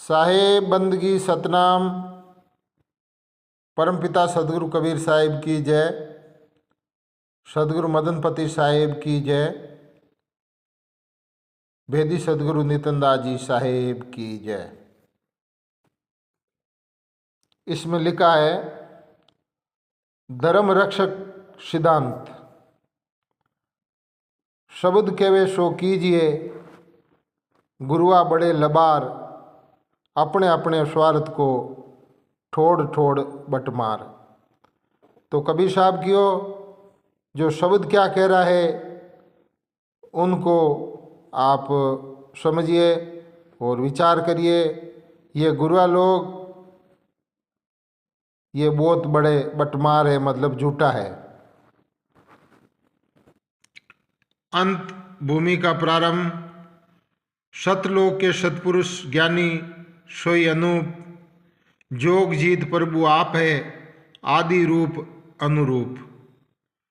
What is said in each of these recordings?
साहेब बंदगी सतनाम। परमपिता सदगुरु कबीर साहिब की जय। सदगुरु मदनपति साहिब की जय। भेदी सदगुरु नितनदास जी साहेब की जय। इसमें लिखा है धर्म रक्षक सिद्धांत। शब्द केवे सो कीजिए, गुरुआ बड़े लबार, अपने अपने स्वार्थ को ठोड़ ठोड़ बटमार। तो कबीर साहब कियो जो शब्द क्या कह रहा है उनको आप समझिए और विचार करिए। ये गुरुआ लोग ये बहुत बड़े बटमार है, मतलब झूठा है। अंत भूमि का प्रारंभ। सतलोक के सतपुरुष ज्ञानी सोई अनूप, जोग जीत प्रभु आप है, आदि रूप अनुरूप।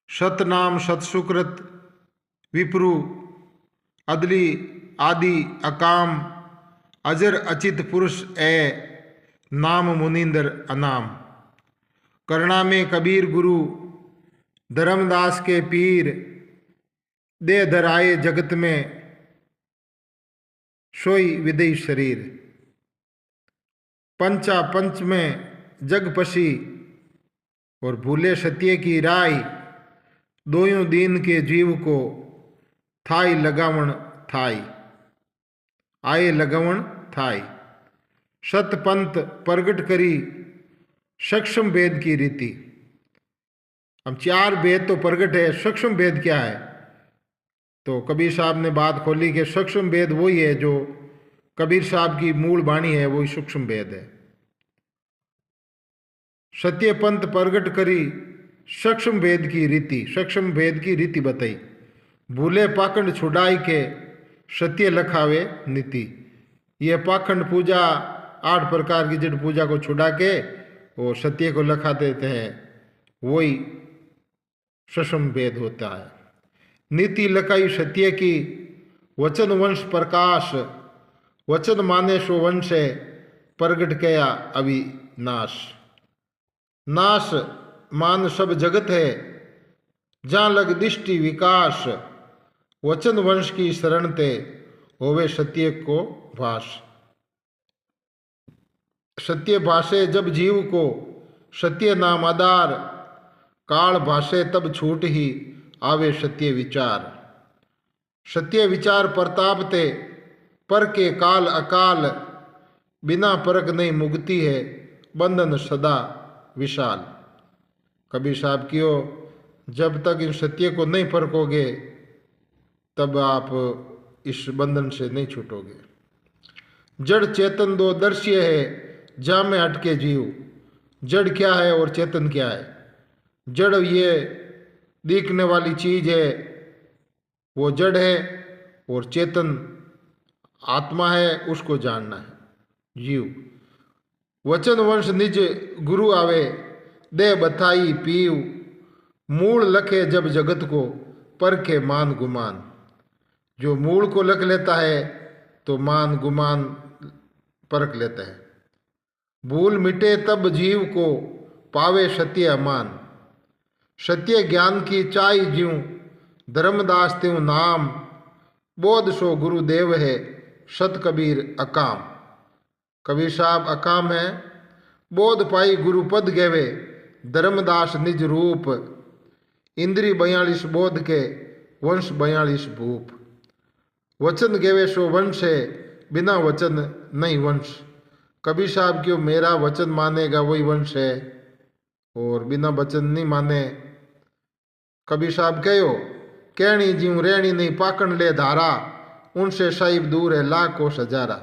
सतनाम सतसुकृत विप्रु, अदली आदि अकाम, अजर अचित पुरुष ए, नाम मुनिंदर अनाम। करुणा में कबीर गुरु, धर्मदास के पीर, दे धराए जगत में, सोई विदेही शरीर। पंचा पंच में जग पसी, और भूले सत्य की राय, दोयों दीन के जीव को, थाई लगावण थाई, आए लगावण थाई। सतपंथ प्रगट करी, सक्षम भेद की रीति। अब चार भेद तो प्रगट है, सक्षम भेद क्या है? तो कबीर साहब ने बात खोली कि सूक्ष्म भेद वही है जो कबीर साहब की मूल वाणी है, वही सूक्ष्म भेद है। सत्य पंथ प्रगट करी, सक्षम भेद की रीति, सक्षम भेद की रीति बताई। भूले पाखंड छुड़ाई के, सत्य लखावे नीति। यह पाखंड पूजा 8 प्रकार की जड़ पूजा को छुड़ा के वो सत्य को लखा देते हैं, वही सक्षम भेद होता है। नीति लखाई सत्य की, वचन वंश प्रकाश, वचन माने सो वंश है, प्रगट किया अविनाश। नाश मान सब जगत है, जहाँ लग दृष्टि विकास, वचन वंश की शरण ते, होवे सत्य को भाष। सत्य भाषे जब जीव को, सत्य नाम आधार, काल भाषे तब छूट ही, आवे सत्य विचार। सत्य विचार प्रताप ते, पर के काल अकाल, बिना परख नहीं मुक्ति है, बंधन सदा विशाल। कबीर साहब कियो जब तक इन सत्य को नहीं परखोगे तब आप इस बंधन से नहीं छूटोगे। जड़ चेतन दो दृश्य है, जा में अटके जीव। जड़ क्या है और चेतन क्या है? जड़ ये दिखने वाली चीज है, वो जड़ है, और चेतन आत्मा है, उसको जानना है जीव। वचन वंश निज गुरु आवे, दे बथाई पीव। मूल लखे जब जगत को, परखे मान गुमान। जो मूल को लख लेता है तो मान गुमान परख लेता है। भूल मिटे तब जीव को, पावे सत्य अमान। सत्य ज्ञान की चाई ज्यूं, धर्मदास त्यों नाम। बोध सो गुरुदेव है, सत कबीर अकाम। कबीर साहब अकाम है, बोध पाई गुरु पद गेवे, धर्मदास निज रूप। इंद्री 42 बोध के, वंश 42 भूप। वचन गेवे सो वंश है, बिना वचन नहीं वंश। कबीर साहब क्यों मेरा वचन मानेगा वही वंश है, और बिना वचन नहीं माने। कबीर साहब कहो कहनी जीव रहनी नहीं, पाकण ले धारा, उनसे साहिब दूर है लाख कोस हजारा।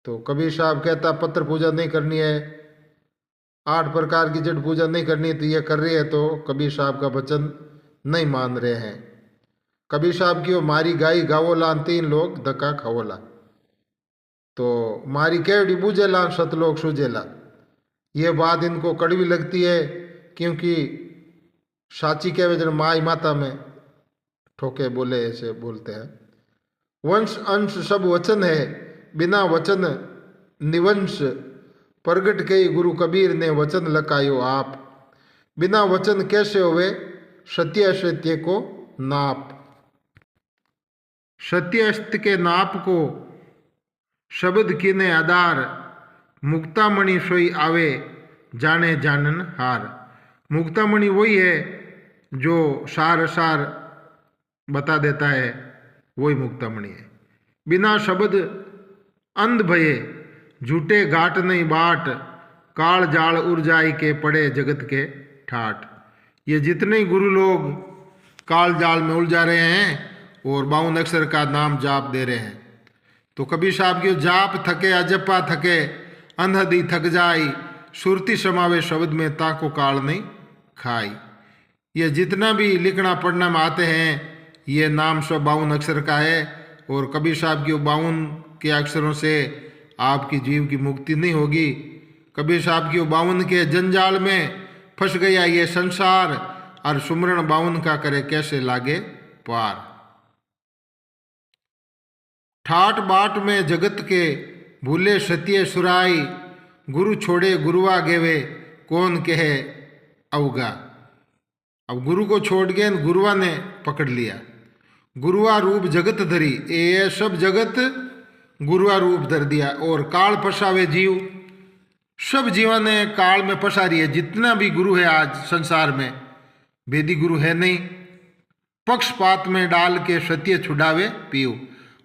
तो कबीर साहब कहता पत्र पूजा नहीं करनी है, 8 प्रकार की जड़ पूजा नहीं करनी, तो ये कर रही है तो कबीर साहब का वचन नहीं मान रहे हैं। कबीर साहब की मारी गाई गावोला, 3 लोग धक्का खावोला। तो मारी केवड़ी बूझेला, सतलोक सूझेला। ये बात इनको कड़वी लगती है, क्योंकि साची कहवे जन माई माता में ठोके बोले, ऐसे बोलते हैं। वंश अंश सब वचन है, बिना वचन निवंश प्रगट कई गुरु कबीर ने वचन लकायो आप। बिना वचन कैसे होवे सत्य असत्य को नाप। सत्य असत्य के नाप को शब्द कीने आधार। मुक्तामणि सोई आवे जाने जानन हार। मुक्तामणि वही है जो सार असार बता देता है, वही मुक्तामणि है। बिना शब्द अंध भये झूठे घाट नहीं बाट। काल जाल उर्जाई के पड़े जगत के ठाट। ये जितने ही गुरु लोग काल जाल में उलझा रहे हैं और 52 अक्षर का नाम जाप दे रहे हैं, तो कबीर साहब की जाप थके अजपा थके अंधदी थक जाई। सुरती समावे शब्द में ताको काल नहीं खाई। ये जितना भी लिखना पढ़ना में आते हैं ये नाम सब 52 अक्षर का है। और कबीर साहब की 52 के अक्षरों से आपकी जीव की मुक्ति नहीं होगी। कबीर साहब की 52 के जंजाल में फंस गया ये संसार। और सुमरण 52 का करे कैसे लागे पार। ठाट बाट में जगत के भूले सत्य सुराई। गुरु छोड़े गुरुआ गेवे कौन कहे अवगा। अब गुरु को छोड़ गए गुरुआ ने पकड़ लिया। गुरुआ रूप जगत धरी। ये सब जगत गुरुआ रूप धर दिया। और काल फसावे जीव। सब जीवन ने काल में फंसा रही है। जितना भी गुरु है आज संसार में, वेदी गुरु है नहीं। पक्षपात में डाल के सत्य छुड़ावे पीव।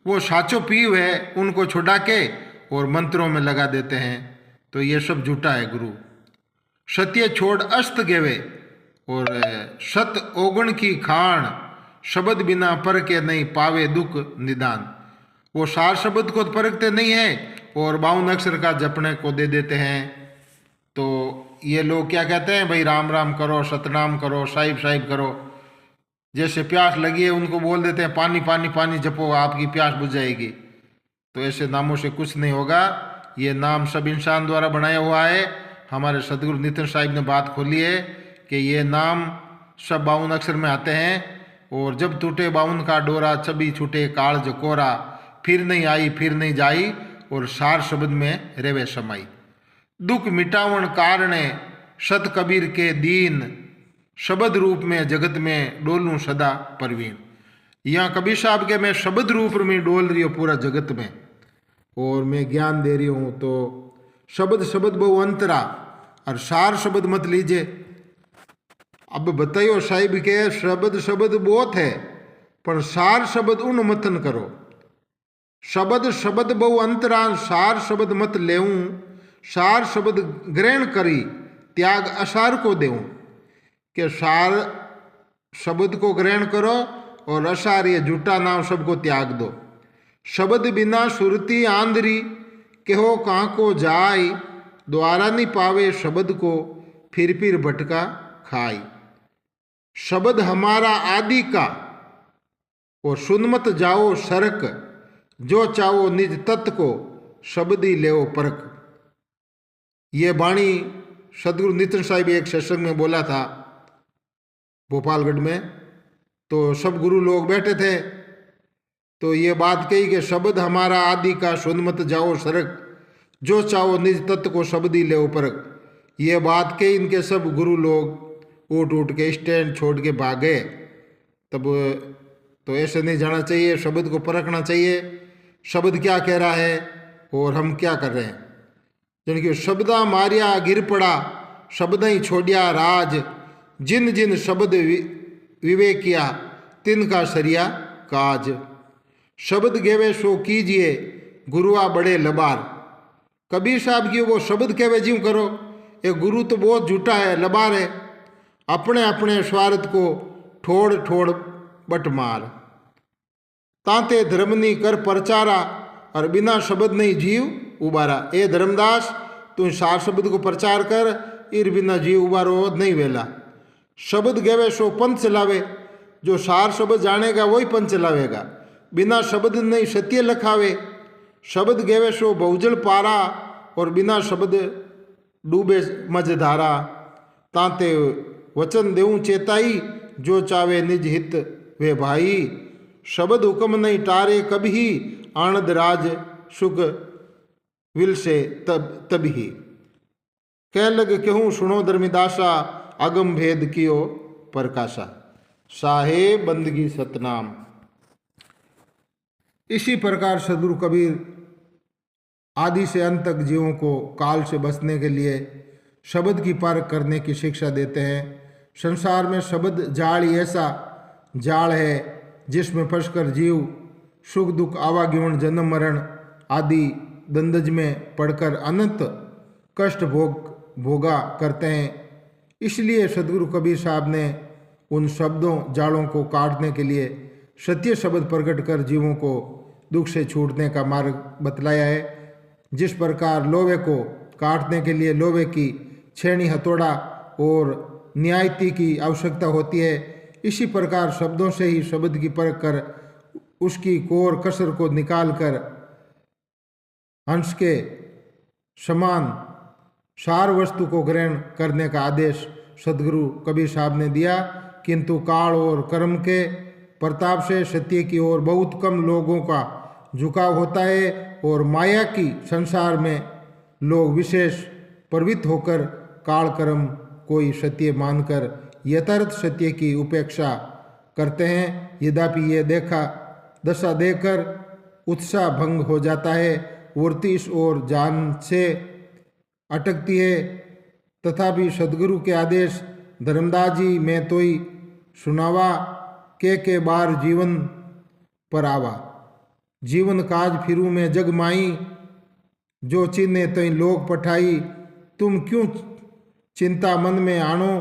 वो साचो पीव है, उनको छुड़ा के और मंत्रों में लगा देते हैं। तो ये सब झूठा है गुरु। सत्य छोड़ अस्त गेवे और सत ओगण की खान। शब्द बिना पर के नहीं पावे दुख निदान। वो सार शब्द को परखते नहीं है और 52 अक्षर का जपने को दे देते हैं। तो ये लोग क्या कहते हैं, भाई राम राम करो, सतनाम करो, साहिब साहिब करो। जैसे प्यास लगी है उनको बोल देते हैं पानी पानी पानी जपो, आपकी प्यास बुझ जाएगी। तो ऐसे नामों से कुछ नहीं होगा। ये नाम सब इंसान द्वारा बनाया हुआ है। हमारे सदगुरु नितिन साहिब ने बात खोली है कि ये नाम सब 52 अक्षर में आते हैं। और जब टूटे 52 का डोरा, छबी छूटे काल जो कोरा। फिर नहीं आई फिर नहीं जाई और सार शब्द में रेवे समाई। दुख मिटावन कारणे सत कबीर के दीन। शब्द रूप में जगत में डोलूं सदा परवीन। यहाँ कबीर साहब के मैं शब्द रूप में डोल रही हूँ पूरा जगत में और मैं ज्ञान दे रही हूँ। तो शब्द शब्द बहु अंतरा और सार शब्द मत लीजिए। अब बताइयो साहिब के शब्द शब्द बहुत है पर सार शब्द उन मतन करो। शब्द शब्द बहु अंतरा सार शब्द मत लेऊं। सार शब्द ग्रहण करी त्याग असार को देऊं। कि सार शब्द को ग्रहण करो और असार ये झूठा नाम सबको त्याग दो। शब्द बिना सुरती आंधरी कहो कहाँ को जाय। द्वारा नहीं पावे शब्द को फिर भटका खाई। शब्द हमारा आदि का और सुन मत जाओ सरक। जो चाहो निज तत्व को शब्द ही लेओ परख। ये वाणी सदगुरु नितिन साहिब एक सत्संग में बोला था भोपालगढ़ में। तो सब गुरु लोग बैठे थे तो ये बात कही कि शब्द हमारा आदि का सुन मत जाओ सरक। जो चाहो निज तत्व को शब्द ही लेओ परख। ये बात कही इनके सब गुरु लोग उठ के स्टैंड छोड़ के भागे। तब तो ऐसे नहीं जाना चाहिए, शब्द को परखना चाहिए। शब्द क्या कह रहा है और हम क्या कर रहे हैं। जिनकी शब्दा मारिया गिर पड़ा शब्द ही छोड़िया राज। जिन जिन शब्द विवेकिया तिनका सरिया काज। शब्द गेवे सो कीजिए गुरुआ बड़े लबार। कबीर साहब की वो शब्द कहवे जीव करो। ये गुरु तो बहुत झूठा है, लबार है। अपने अपने स्वार्थ को ठोड़ ठोड़ बट मार। तांते धर्मनी कर प्रचारा और बिना शब्द नहीं जीव उबारा। ए धर्मदास तू सार शब्द को प्रचार कर, इर बिना जीव उबारो नहीं वेला। शब्द गवे सो पंथ चलावे। जो सार शब्द जानेगा वही पंथ चलावेगा। बिना शब्द नहीं सत्य लखावे। शब्द गवे सो बहुजल पारा और बिना शब्द डूबे मझधारा। तांते वचन देऊं चेताई जो चावे निज हित वे भाई। शब्द हुक्म नहीं टारे कभी आनंद राज सुख विल से तब ही कह लग कहूँ सुनो धर्मिदासा अगम भेद कियो प्रकाशा साहे बंदगी सतनाम। इसी प्रकार सदगुरु कबीर आदि से अंत तक जीवों को काल से बचने के लिए शब्द की परख करने की शिक्षा देते हैं। संसार में शब्द जाल ही ऐसा जाल है जिसमें फंसकर जीव सुख दुख आवागमन जन्म मरण आदि दंदज में पड़कर अनंत कष्ट भोगा करते हैं। इसलिए सदगुरु कबीर साहब ने उन शब्दों जालों को काटने के लिए सत्य शब्द प्रकट कर जीवों को दुख से छूटने का मार्ग बतलाया है। जिस प्रकार लोहे को काटने के लिए लोहे की छेनी हथौड़ा और न्यायती की आवश्यकता होती है, इसी प्रकार शब्दों से ही शब्द की परख कर उसकी कोर कसर को निकाल कर अंश के समान सार वस्तु को ग्रहण करने का आदेश सदगुरु कबीर साहब ने दिया। किंतु काल और कर्म के प्रताप से सत्य की ओर बहुत कम लोगों का झुकाव होता है और माया की संसार में लोग विशेष प्रवृत्त होकर काल कर्म कोई सत्य मानकर यथार्थ सत्य की उपेक्षा करते हैं। यद्यपि ये दशा देखकर उत्साह भंग हो जाता है, वृत्ति इस ओर जान से अटकती है। तथापि सदगुरु के आदेश धर्मदास जी में तोई सुनावा के बार जीवन पर आवा जीवन काज फिरू में जग माई जो चिन्हे तई लोग पठाई तुम क्यों चिंता मन में आनो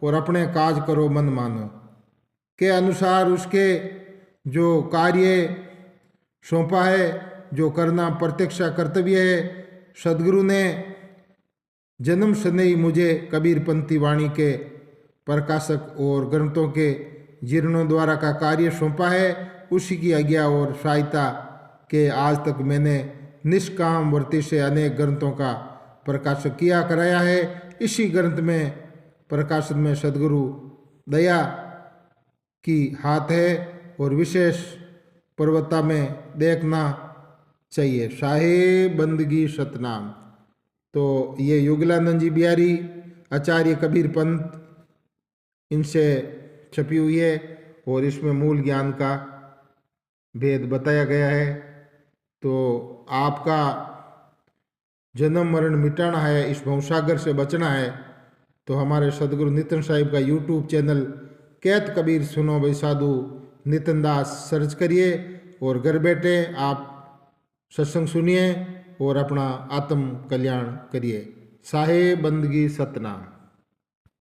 और अपने काज करो मन मानो के अनुसार उसके जो कार्य सौंपा है जो करना प्रत्यक्ष कर्तव्य है। सदगुरु ने जन्म से ही मुझे कबीरपंथी वाणी के प्रकाशक और ग्रंथों के जीर्णों द्वारा का कार्य सौंपा है। उसी की आज्ञा और सहायता के आज तक मैंने निष्काम वृत्ति से अनेक ग्रंथों का प्रकाशक किया कराया है। इसी ग्रंथ में प्रकाशन में सदगुरु दया की हाथ है और विशेष पर्वता में देखना चाहिए। शाहे बंदगी सतनाम। तो ये युगलानंद जी बिहारी आचार्य कबीर पंथ इनसे छपी हुई है और इसमें मूल ज्ञान का भेद बताया गया है। तो आपका जन्म मरण मिटाना है, इस भवसागर से बचना है, तो हमारे सदगुरु नितिन साहिब का यूट्यूब चैनल कैत कबीर सुनो भाई साधु नितिन दास सर्च करिए और घर बैठे आप सत्संग सुनिए और अपना आत्म कल्याण करिए। साहे बंदगी सतनाम।